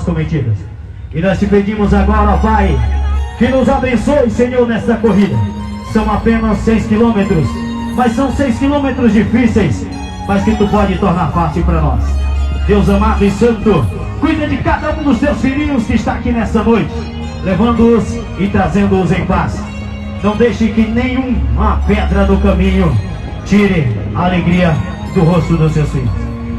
cometidas. E nós te pedimos agora, ó Pai, que nos abençoe, Senhor, nesta corrida. São apenas 6 quilômetros, mas são 6 quilômetros difíceis, mas que Tu pode tornar fácil para nós. Deus amado e santo, cuida de cada um dos Teus filhinhos que está aqui nesta noite, levando-os e trazendo-os em paz. Não deixe que nenhuma pedra do caminho tire a alegria do rosto dos Seus filhos.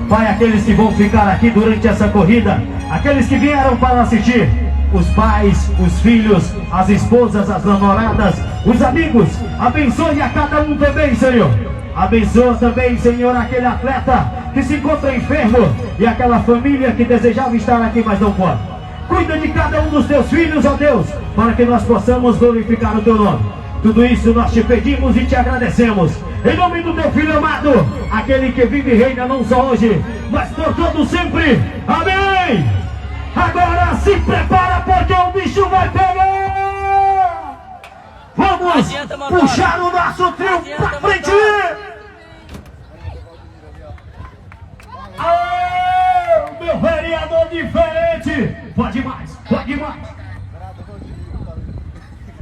Pai, aqueles que vão ficar aqui durante essa corrida, aqueles que vieram para assistir, os pais, os filhos, as esposas, as namoradas, os amigos, abençoe a cada um também, Senhor. Abençoa também, Senhor, aquele atleta que se encontra enfermo e aquela família que desejava estar aqui, mas não pode. Cuida de cada um dos Teus filhos, ó Deus, para que nós possamos glorificar o Teu nome. Tudo isso nós te pedimos e te agradecemos. Em nome do Teu Filho amado, aquele que vive e reina não só hoje, mas por todo sempre. Amém! Agora se prepara porque o bicho vai pegar! Vamos puxar o nosso trio pra frente! Aê, meu vereador diferente! Pode mais, pode mais!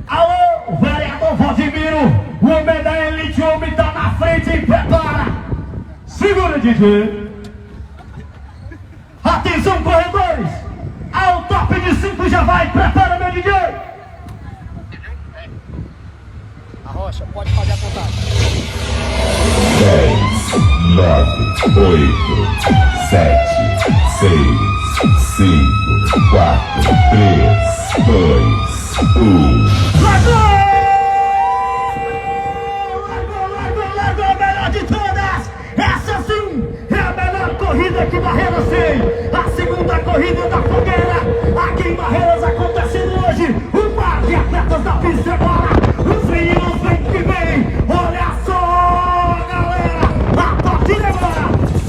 Alô, vereador Valdemiro, o homem da elite, o homem tá na frente e prepara! Segura, DJ! Atenção, corredores! Ao top de 5 já vai, prepara, meu DJ! A Rocha, pode fazer a contagem. 10, 9, 8, 7, 6, 5, 4, 3, 2, 1. Largou! Largou, a melhor de todas! Essa sim é a melhor corrida que Barreiras tem! A segunda corrida da fogueira! Aqui em Barreiras acontecendo hoje! O par de atletas da pista agora! Os meninos vem que vem! Olha só, galera! A partir de agora!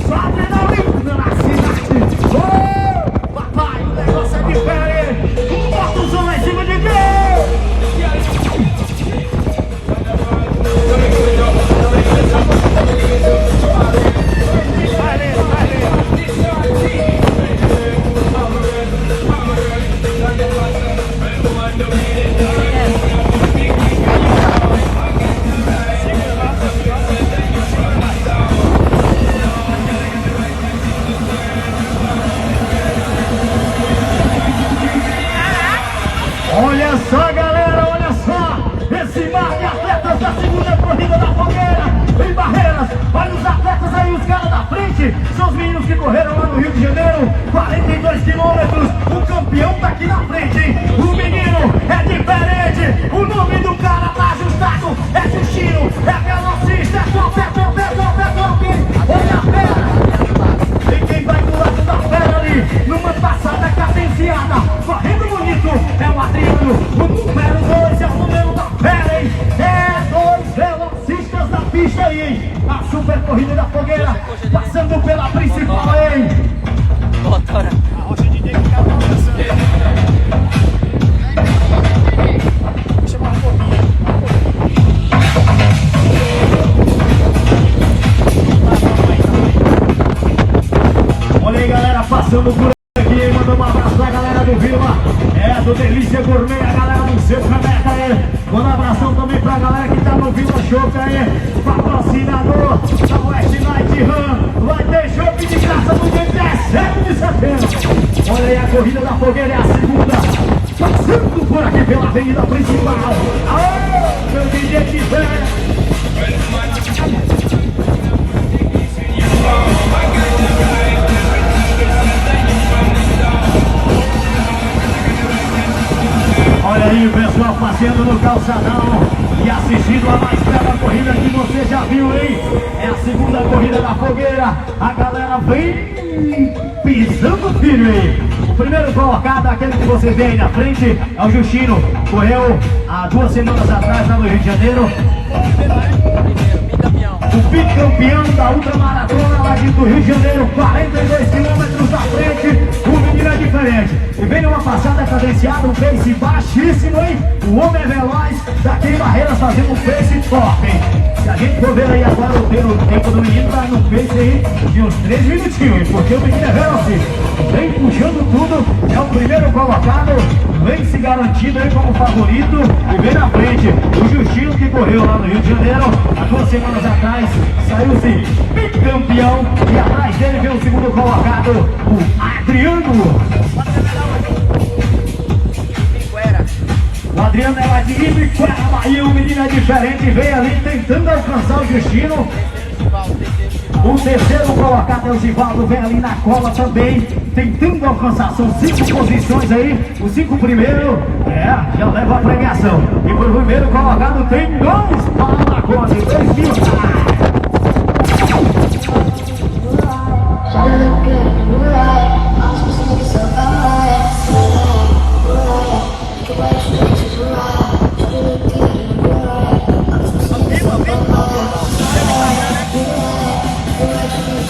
Só adrenalina na cidade! Oh, papai, o negócio é diferente! Bota o som lá em cima de Deus! Olha só, galera, olha só! Esse mar de atletas da segunda corrida da fogueira em Barreiras. Olha os atletas aí, os caras da frente. São os meninos que correram lá no Rio de Janeiro, 42 quilômetros. O campeão tá aqui na frente, hein? O menino é diferente. O nome do cara tá ajustado. É Justino, é velocista, é top, é top, é top, é top. Olha a fera. E quem vai do lado da fera ali, numa passada cadenciada, correndo bonito, é o Adriano. O número 2 é o número da fera, hein? É 2 velocistas da pista aí, hein? A super corrida da fogueira, passando pela principal, hein? Doutora. A Rocha de Diego que tá balançando. Deixa eu chamar um pouquinho. Olha aí, galera, passando por aqui, mandando um abraço pra galera do Vila, do Delícia Gourmet, a galera do Seu Caneca aí. Manda um abração também pra galera que tá no Vila Choca aí, patrocinador da West Night Run. Vai ter chope de graça no dia 17 de setembro. Olha aí, a corrida da fogueira é a segunda, passando por aqui pela avenida principal. Aô, meu DJ de fé. Olha aí o pessoal passeando no calçadão e assistindo a mais bela corrida que você já viu, hein? É a segunda corrida da fogueira. A galera vem pisando firme aí. O primeiro colocado, aquele que você vê aí na frente, é o Justino. Correu há 2 semanas atrás lá no Rio de Janeiro. O bicampeão da ultramaratona lá do Rio de Janeiro, 42 quilômetros da frente. O menino é diferente. E vem vem numa passada cadenciada, um pace baixíssimo, hein? O homem é veloz, daqui em Barreiras fazendo um pace top, hein? Se a gente for ver aí agora o tempo do menino, tá num pace aí de uns 3 minutinhos, hein? Porque o menino é veloz, vem puxando tudo, é o primeiro colocado, vem se garantindo aí como favorito e vem na frente o Justino, que correu lá no Rio de Janeiro há 2 semanas atrás, saiu-se bicampeão, e atrás dele vem o segundo colocado, o Adriano. O Adriano é lá de Ibiquara, Bahia, o menino é diferente, vem ali tentando alcançar o Justino. O terceiro colocado é o Givaldo, vem ali na cola também, tentando alcançar. São 5 posições aí, os 5 primeiros, já leva a premiação. E pro primeiro colocado tem 2 para na conta, 2 mil.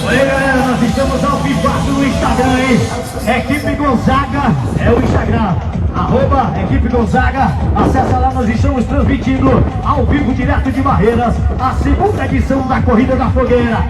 Oi galera, nós estamos ao vivaço no Instagram aí. Equipe Gonzaga é o Instagram, @Equipe Gonzaga. Acessa lá, nós estamos transmitindo ao vivo direto de Barreiras a segunda edição da Corrida da Fogueira.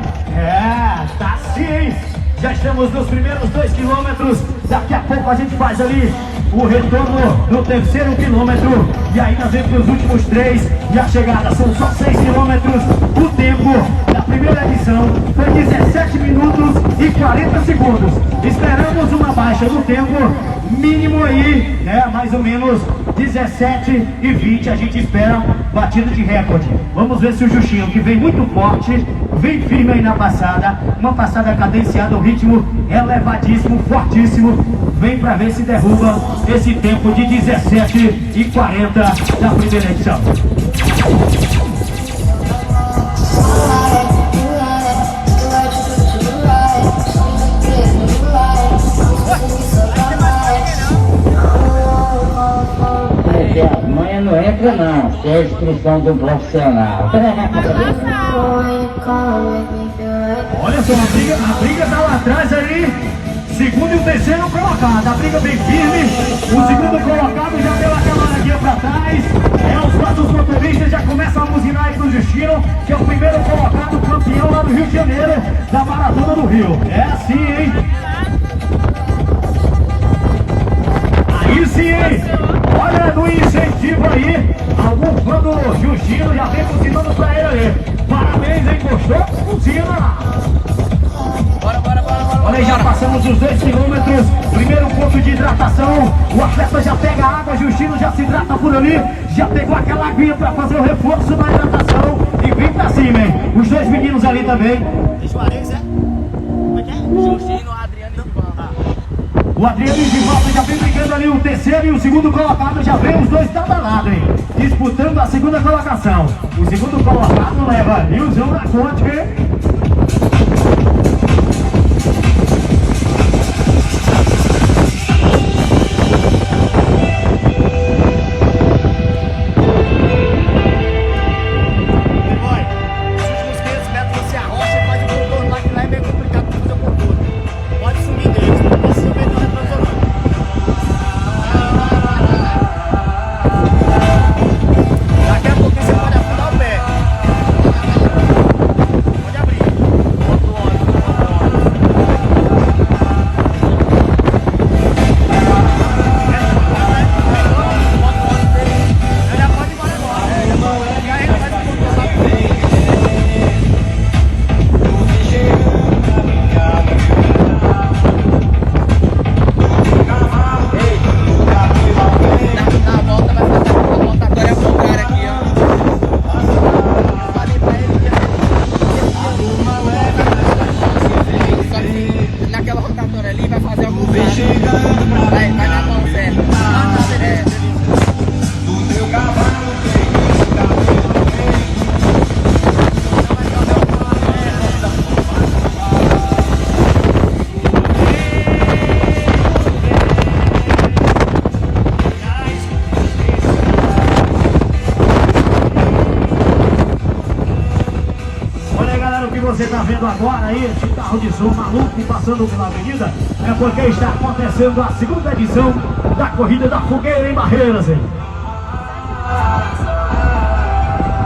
Tá sim, hein? Já estamos nos primeiros 2 quilômetros. Daqui a pouco a gente faz ali o retorno do terceiro quilômetro. E aí nós vamos para os últimos 3. E a chegada são só 6 quilômetros. O tempo da primeira edição foi 17 minutos e 40 segundos. Esperamos uma baixa no tempo mínimo aí, mais ou menos 17 e 20. A gente espera batida de recorde. Vamos ver se o Justinho, que vem muito forte, vem firme aí na passada. Uma passada cadenciada, o ritmo elevadíssimo, fortíssimo. Vem pra ver se derruba esse tempo de 17 e 40 da primeira edição. Amanhã não entra não, se é a instrução do profissional. Olha só, a briga tá lá atrás ali. Segundo e o terceiro colocado, a briga bem firme. O segundo colocado já deu aquela olhadinha pra trás. Os nossos motoristas já começam a buzinar aí pro Justino, que é o primeiro colocado, campeão lá no Rio de Janeiro, da Maratona do Rio. É assim, hein? Aí sim, hein? Olha no incentivo aí, algum fã do Justino já vem buzinando pra ele ali. Parabéns, hein? Gostou? Buzina! Olha aí, já passamos os 2 quilômetros, primeiro ponto de hidratação, o atleta já pega a água, Justino já se hidrata por ali, já pegou aquela aguinha para fazer o reforço da hidratação e vem pra cima, hein? Os 2 meninos ali também. Juarez, é? Como é que é? Justino, Adriano e Givaldo. O Adriano e o Givaldo já vem brigando ali, o terceiro e o segundo colocado já vem os 2 lado a lado, hein? Disputando a segunda colocação. O segundo colocado leva Nilson na conta, hein? Você tá vendo agora aí esse carro de som maluco passando pela avenida? É porque está acontecendo a segunda edição da Corrida da Fogueira em Barreiras, hein?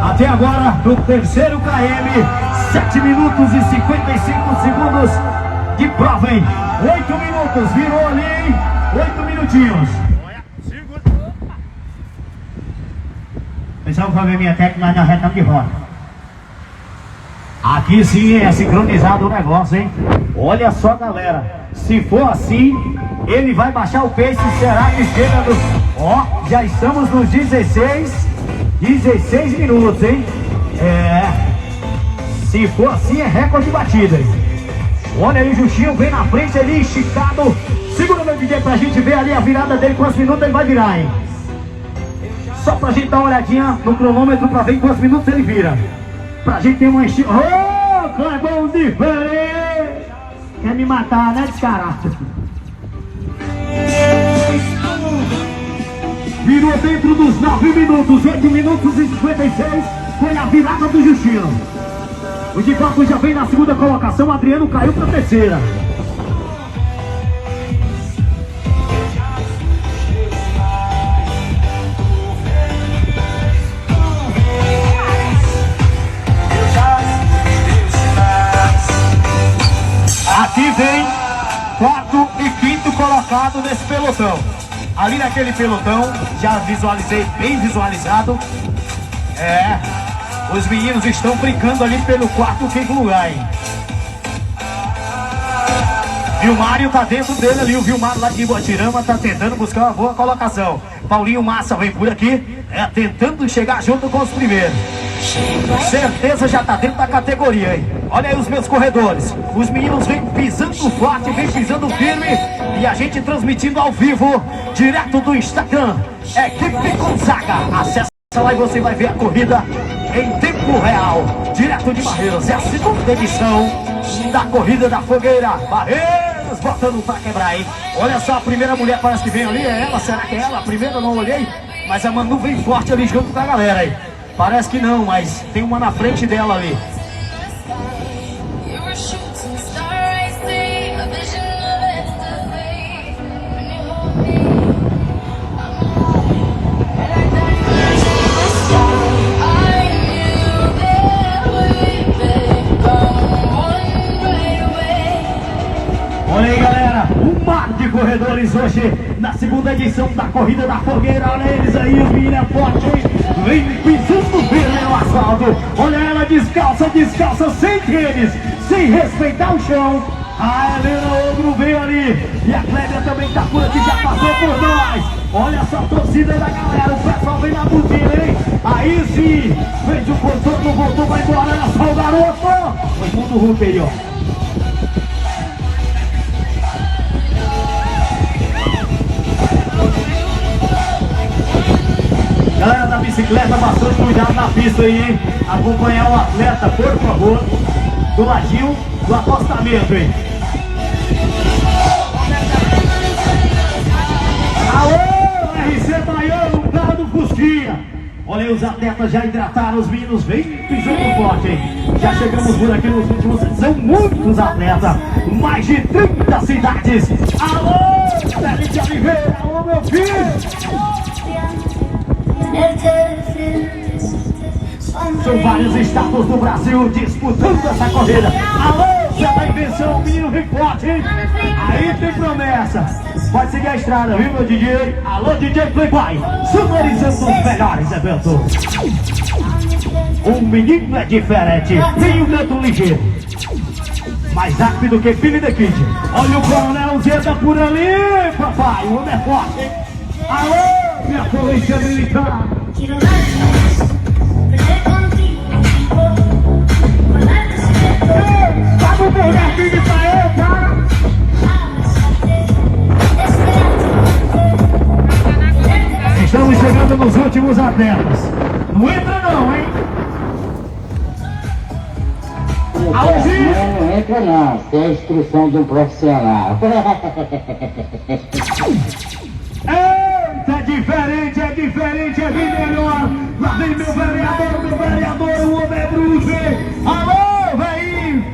Até agora, no terceiro KM, 7 minutos e 55 segundos de prova, hein? 8 minutos, virou ali, hein? 8 minutinhos. Pessoal, vai ver minha técnica na reta de roda. Aqui sim é sincronizado o negócio, hein? Olha só, galera. Se for assim, ele vai baixar o pace. Será que chega no... Ó, já estamos nos 16 minutos, hein? É... Se for assim, é recorde de batida, hein? Olha aí o Justinho, vem na frente ali, esticado. Segura meu DJ pra gente ver ali a virada dele. Quantos minutos ele vai virar, hein? Só pra gente dar uma olhadinha no cronômetro pra ver em quantos minutos ele vira. Pra gente ter uma estima. Ô, Clebão diferente! Quer me matar, né, descarado? Virou dentro dos 9 minutos, 8 minutos e 56. Foi a virada do Justinho. O de Papo já vem na segunda colocação. O Adriano caiu pra terceira. Aqui vem quarto e quinto colocado nesse pelotão. Ali naquele pelotão, já visualizei, bem visualizado. É, os meninos estão brincando ali pelo quarto e quinto lugar, hein? Vilmário tá dentro dele ali, o Vilmário lá de Ibotirama tá tentando buscar uma boa colocação. Paulinho Massa vem por aqui, tentando chegar junto com os primeiros. Certeza já tá dentro da categoria, hein? Olha aí os meus corredores. Os meninos vêm pisando forte, vêm pisando firme. E a gente transmitindo ao vivo, direto do Instagram. Equipe Gonzaga. Acessa lá e você vai ver a corrida em tempo real. Direto de Barreiras. É a segunda edição da Corrida da Fogueira. Barreiras botando pra quebrar, hein? Olha só, a primeira mulher parece que vem ali. É ela? Será que é ela? A primeira eu não olhei. Mas a Manu vem forte ali junto com a galera aí. Parece que não, mas tem uma na frente dela ali. Olha aí, galera, um mar de corredores hoje na segunda edição da Corrida da Fogueira. Olha eles aí, o menino é forte, hein? Vem pisando firme no asfalto. Olha ela descalça, descalça, sem tênis, sem respeitar o chão. A Helena Ogro veio ali e a Clélia também tá por aqui, já passou por nós. Olha essa torcida da galera, o pessoal vem na butina, hein? Aí sim, fez o contorno, voltou, vai embora, olha só o garoto. Foi muito Hulk aí, ó. Galera da bicicleta, bastante cuidado na pista aí, hein? Acompanhar o atleta, por favor, do ladinho do acostamento, hein? Alô, RC Baiano, o cara do Fusquinha. Olha aí, os atletas já hidrataram, os meninos vem pisando forte, hein? Já chegamos por aqui nos últimos, são muitos atletas, mais de 30 cidades. Alô, Felipe de Oliveira, alô, meu filho. São vários estados do Brasil disputando essa corrida. Alô, Zé da Invenção, o menino vem forte, hein? Aí tem promessa. Pode seguir a estrada, viu, meu DJ? Alô, DJ Playboy, sonorizando os melhores eventos. O menino é diferente, tem um canto ligeiro, mais rápido que Billy the Kid. Olha o Coronel Zeta por ali, papai, o homem é forte, hein? Alô, minha polícia militar. Paga o bonequinho pra eu, cara. Estamos chegando nos últimos atletas. Não entra não, hein? Não entra não, tem a instrução de um profissional. É diferente, é bem melhor. Lá vem meu vereador, o homem é bruxo. Alô, vem,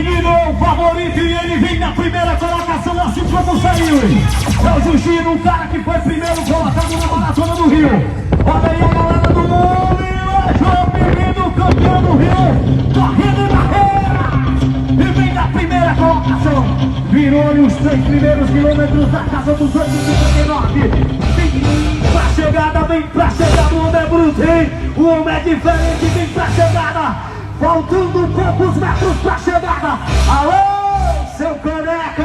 menino é o favorito e ele vem na primeira colocação, assim como saiu. É o Justino, o cara que foi primeiro colocado na Maratona do Rio. Olha aí a galera do mundo, João Menino, campeão do Rio, correndo em barreira. E vem na primeira colocação. Virou os 3 primeiros quilômetros da casa dos 859. Vem pra chegada, vem pra chegada, o homem é bruto, hein? O homem é diferente, vem pra chegada. Faltando poucos metros pra chegada. Alô, seu caneca!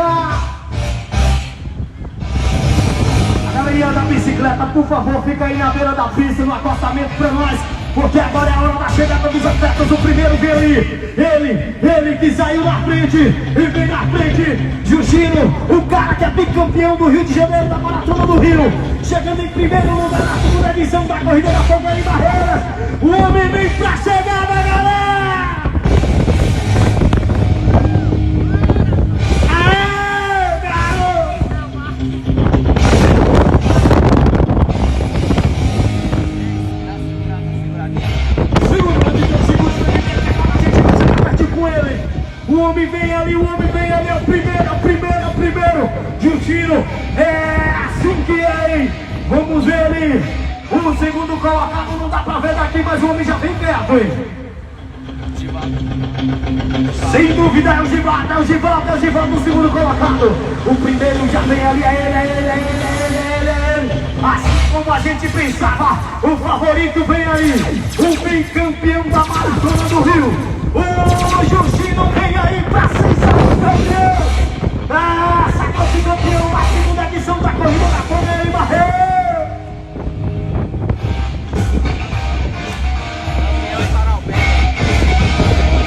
A galerinha da bicicleta, por favor, fica aí na beira da pista, no acostamento pra nós. Porque agora é a hora da chegada dos atletas. O primeiro vem ali, ele que saiu na frente e vem na frente, Justino, o cara que é bicampeão do Rio de Janeiro, da Maratona do Rio, chegando em primeiro lugar na segunda edição da Corrida da Fogueira em Barreiras. O homem vem pra chegada, galera! Aê, garoto! O homem vem ali, é o primeiro, Justino, é assim que é, hein? Vamos ver ali, o segundo colocado, não dá pra ver daqui, mas o homem já vem perto, hein? Sem dúvida é o Givaldo, o segundo colocado. O primeiro já vem ali, é ele. Assim como a gente pensava, o favorito vem ali, o bicampeão da Maratona do Rio. O Justino vem aí pra sensação campeão. Sacou-se campeão, a segunda edição da Corrida da Fogueira em Barreiras.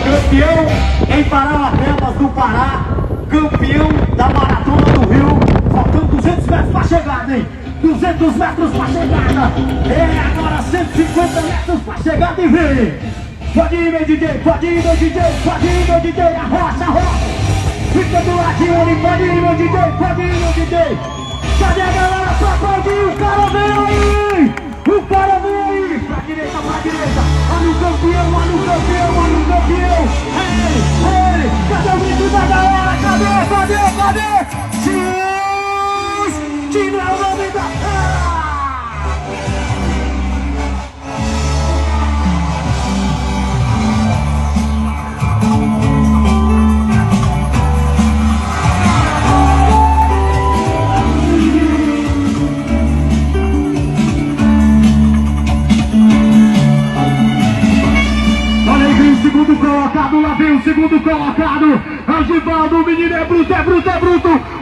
Campeão em Parauapebas do Pará, campeão da Maratona do Rio. Faltando 200 metros pra chegada, hein? 200 metros pra chegada. É agora 150 metros pra chegada e vem. Pode ir, meu DJ, arrocha. Fica do ladinho ali, pode ir, meu DJ. Cadê a galera pra aplaudir? O cara vem aí! Pra direita. Olha o campeão. Ei, cadê o grito da galera? Cadê? Justino é o nome da terra! Lá vem o segundo colocado, é o Givaldo, o menino é bruto,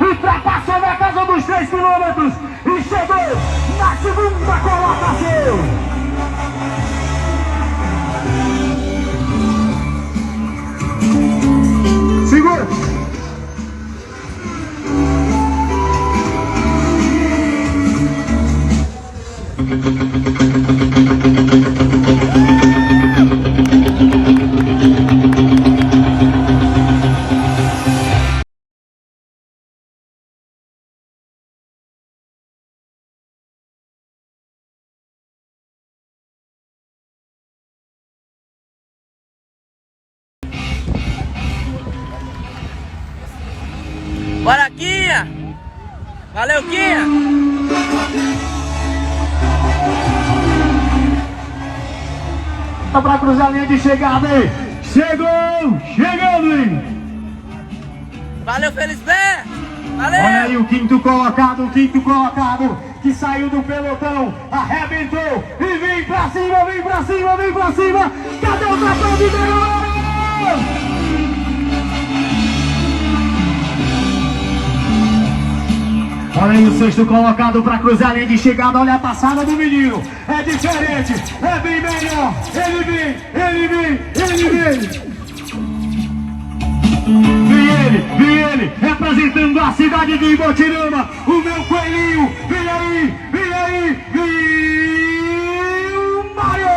ultrapassou na casa dos 3 quilômetros e chegou na segunda colocação. Segura! Bora, Quinha! Valeu, Quinha! Pra cruzar a linha de chegada, hein? Chegando, hein? Valeu, Felisberto! Valeu! Olha aí o quinto colocado, que saiu do pelotão, arrebentou e vem pra cima! Cadê o trapéu de galera? Olha aí o sexto colocado pra cruzar a linha de chegada. Olha a passada do menino, é diferente, é bem melhor. Ele vem. Vem ele, representando a cidade de Ibotirama, o meu coelhinho. Vem aí, Mário!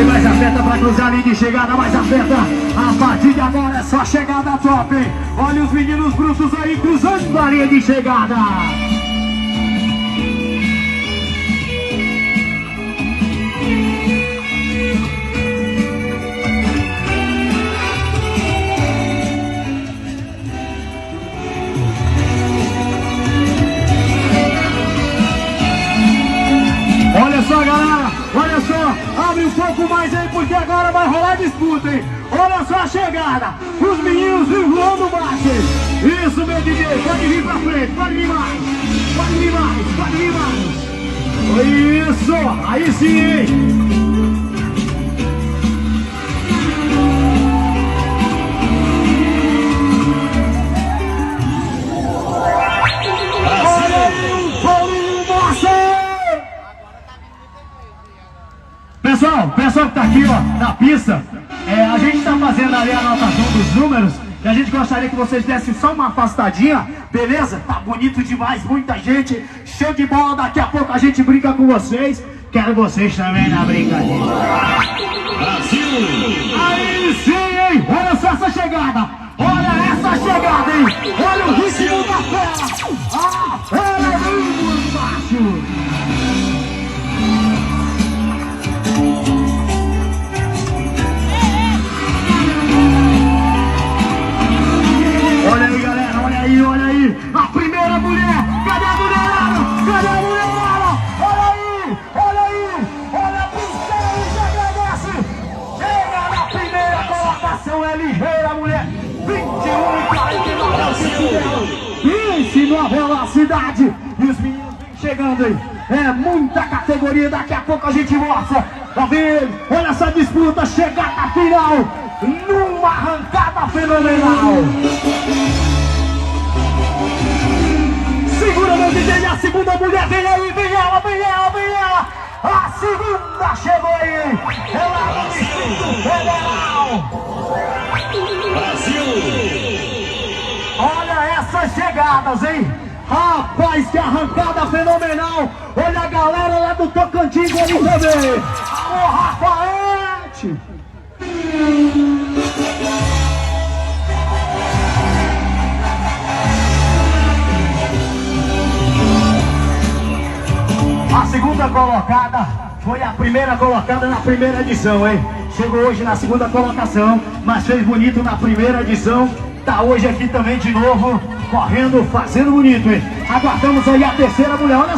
Mais aperta pra cruzar a linha de chegada, mais aperta. A partir de agora é só chegada top, hein? Olha os meninos brutos aí cruzando a linha de chegada. Olha só, galera, olha só, abre um pouco mais aí porque agora vai rolar disputa, hein? Olha só a chegada, os meninos vêm voando baixo. Isso, meu DJ, pode vir pra frente, pode vir mais, pode vir mais, pode vir mais. Isso, aí sim, hein? Olha aí um Paulinho Massa! Pessoal que tá aqui, ó, na pista, a gente tá fazendo ali a anotação dos números, e a gente gostaria que vocês dessem só uma afastadinha, beleza? Tá bonito demais, muita gente, show de bola, daqui a pouco a gente brinca com vocês, quero vocês também na brincadeira. Brasil! Aí sim, hein? Olha só essa chegada, olha essa chegada, hein? Olha o ritmo da fera, ela é muito baixo. Olha aí, galera, olha aí, a primeira mulher, cadê a mulherada? Cadê a mulherada? Olha a princesa agradece, chega na primeira colocação, é ligeira, mulher, 21,49 é o tempo dela, pense numa velocidade, e os meninos vêm chegando aí, é muita categoria, daqui a pouco a gente mostra, tá vendo? Olha essa disputa, chegar na final, numa arrancada fenomenal. Segura, meu DJ, a segunda mulher, vem aí, vem ela. A segunda chegou aí, ela é do Distrito Federal. Brasil! Olha essas chegadas, hein? Rapaz, que arrancada fenomenal. Olha a galera lá do Tocantins ali também. Alô, Rafaete! A segunda colocada foi a primeira colocada na primeira edição, hein? Chegou hoje na segunda colocação, mas fez bonito na primeira edição. Tá hoje aqui também de novo, correndo, fazendo bonito, hein? Aguardamos aí a terceira mulher, olha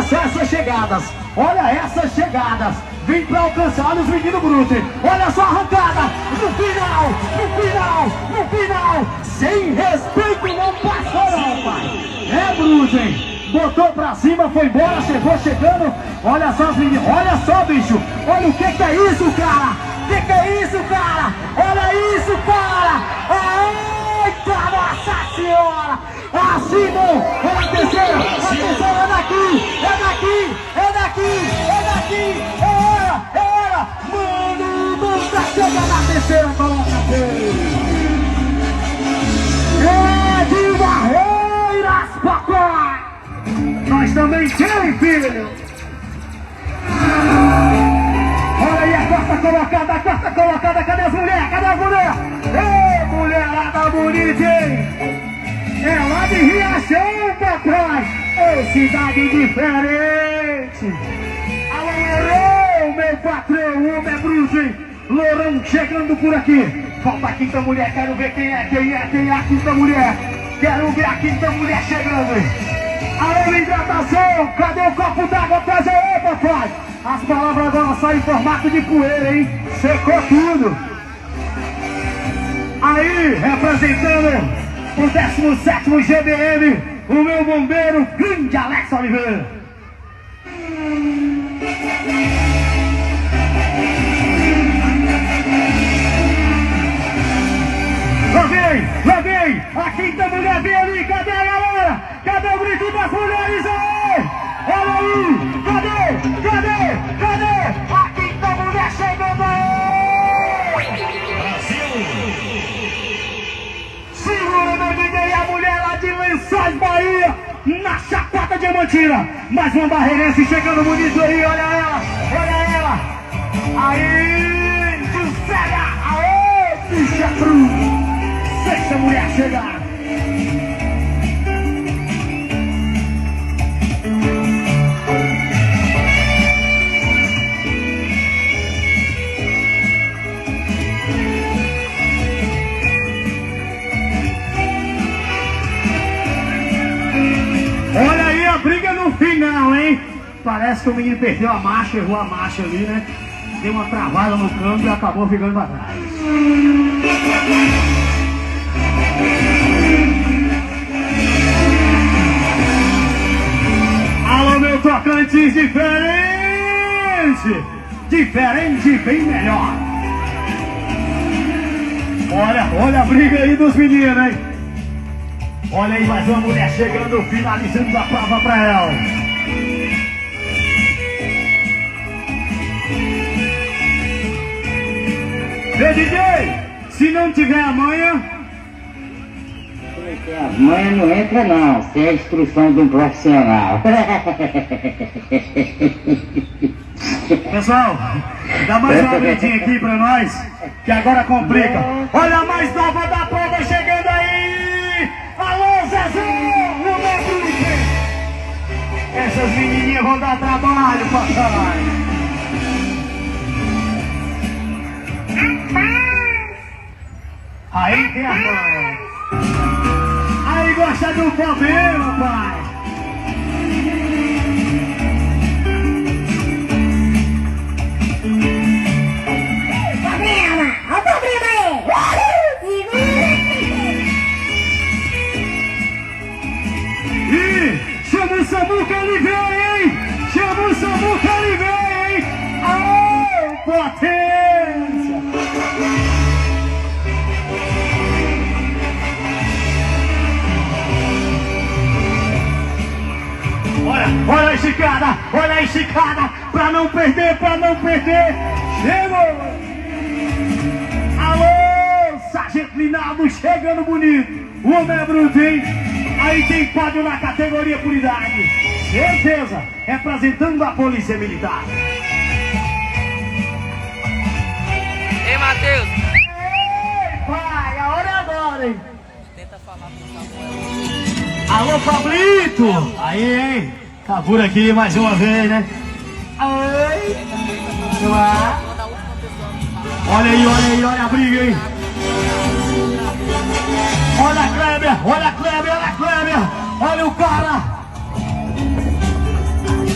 só essas chegadas, vem pra alcançar, olha os meninos brutos, olha só a arrancada, no final, sem respeito não passou não, pai, é bruto, hein? Botou pra cima, foi embora, chegou chegando, olha só os meninos, olha só, bicho, olha o que é isso, cara, olha isso, cara, eita, nossa senhora, assim não, é a terceira, é daqui, é ela, mano, nunca chega na terceira colocação, é de Barreiras, papai, nós também tem, filho, olha aí a quarta colocada, cadê as mulheres? Ei, mulherada bonita, hein? É lá de Riachão, papai! Ô, cidade diferente! Alô, meu patrão, homem é bruto, hein? Lourão chegando por aqui! Falta a quinta mulher, quero ver quem é a quinta mulher! Quero ver a quinta mulher chegando, hein? Alô, hidratação! Cadê o copo d'água? Traz aí, papai! As palavras agora saem em formato de poeira, hein? Secou tudo! Aí, representando o 17º GBM, o meu bombeiro, grande Alex Oliveira. Lá vem, a quinta mulher vem ali, cadê a galera? Cadê o grito das mulheres aí? Olha aí, cadê? A quinta mulher chegando aí! Segura, meu DJ, a mulher lá de Lençóis, Bahia, na Chapada Diamantina. Mais uma barreirense chegando bonito aí, olha ela. Aí, Juscelia, aê, bicha cruz. a mulher chegar. Olha aí a briga no final, hein? Parece que o menino perdeu a marcha, errou a marcha ali, né? Deu uma travada no câmbio e acabou ficando pra trás. Alô, meu tocante diferente! Diferente, bem melhor. Olha a briga aí dos meninos, hein? Olha aí, mais uma mulher chegando, finalizando a prova pra ela. Ei, DJ, se não tiver amanhã... Amanhã não entra não, sem a instrução de um profissional. Pessoal, dá mais uma gritinha aqui pra nós, que agora complica. Olha a mais nova da prova chegando aí! Alô, Zezé! Essas menininhas vão dar trabalho, papai! Aí tem a mãe! Aí gosta do problema, pai! Problema! Olha o problema aí! Ih, chama o Samu que ele vem, hein? Chama o Samu que ele vem, hein? Aô, potência! Olha a esticada, pra não perder, chegou! Alô, Sargento Linaldo, chegando bonito, o homem é bruto, hein? Aí tem pódio na categoria por idade, certeza, representando a Polícia Militar. Ei, Matheus! Ei, pai, a hora é agora, hein? Tenta falar com o Alô, Pablito! Aí, hein? Tá por aqui mais uma vez, né? Oi! Olha aí, olha a briga, hein? Olha a Kleber! Olha o cara!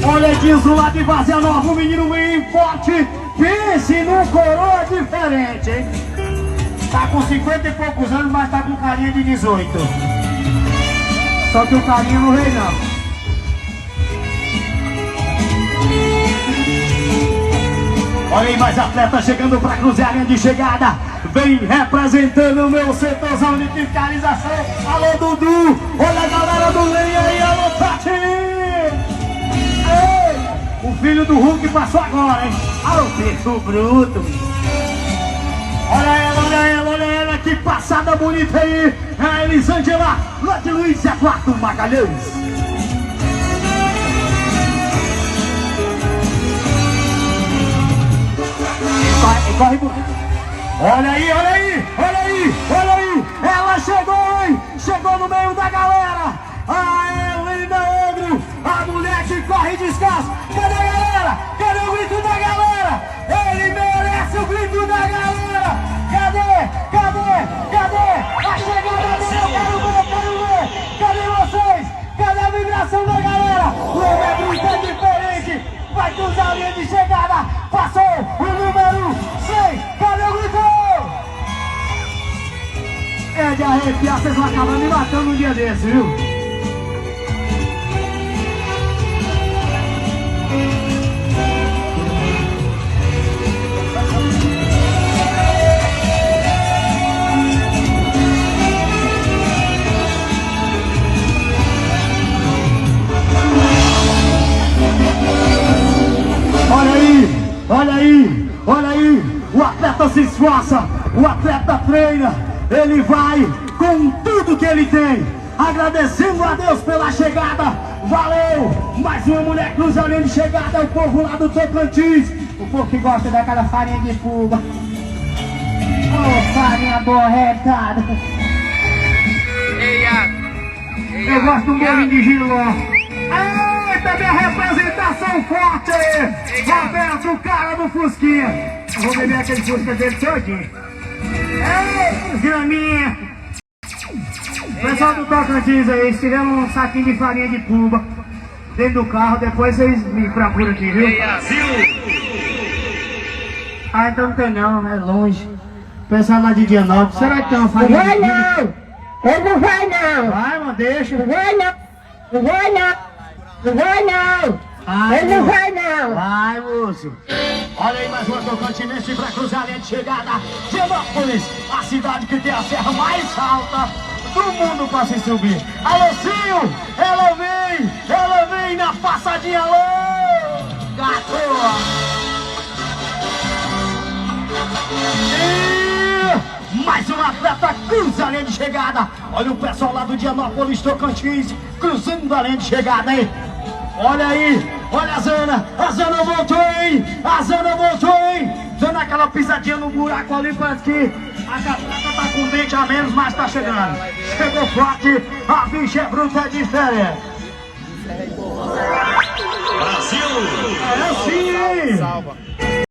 Olha Edilson lá de Vazia Nova, o menino bem forte! Pense num coroa diferente, hein? Tá com 50 e poucos anos, mas tá com carinha de 18. Só que o carinha não veio, não. Olha aí, mais atleta chegando pra cruzar a linha de chegada. Vem representando o meu setorzão de fiscalização. Alô, Dudu. Olha a galera do Lenha aí. Alô, Tati. Ei, o filho do Hulk passou agora, hein? Alô, Pedro Bruto. Olha ela. Que passada bonita aí. É a Elisângela, lá de Luiz Eduardo Magalhães. Corre, olha aí, ela chegou, hein? Chegou no meio da galera. A Helena Ogro, a mulher que corre descalço. Cadê a galera? Cadê o grito da galera? Ele merece o grito da galera. Cadê? A chegada dele, eu quero ver. Cadê vocês? Cadê a vibração da galera? O homem é muito diferente. Vai cruzar a linha de chegada. Passou o número 6. Cadê o grito? É de arrepiar, vocês vão acabar me matando um dia desse, viu? Olha aí, o atleta se esforça, o atleta treina, ele vai com tudo que ele tem, agradecendo a Deus pela chegada, valeu, mais uma mulher cruza a linha de chegada, é o povo lá do Tocantins, o povo que gosta daquela farinha de fuga, oh, farinha borretada, Eu gosto de um bolinho de giló. Eita, minha representação forte! Roberto, o cara do Fusquinha. Eu vou beber aquele Fusca dele todinho. Ei, graminha! Pessoal do Tocantins aí, se tiver um saquinho de farinha de tuba dentro do carro, depois vocês me procuram aqui, viu? Ah, então não tem não, é longe. Pessoal lá de Dianópolis, será que tem uma farinha de tuba? não! Ele não vai não! Vai, mano, deixa. Não vai não! Não vai não! Não vai não! Ai, Ele não moço. vai não! Vai, moço. Olha aí mais uma Tocantinense pra cruzar a linha de chegada. Dianópolis, a cidade que tem a serra mais alta do mundo pra se subir. Alô, Sil, ela vem na passadinha, alô, gato. E mais um atleta cruza a linha de chegada. Olha o pessoal lá do Dianópolis, Tocantins, cruzando a linha de chegada aí. Olha aí, olha a Zana voltou, hein? A Zana voltou, hein? Dando aquela pisadinha no buraco ali, parece que a catraca tá com dente a menos, mas tá chegando. Chegou forte, a bicha é bruta, é diferente.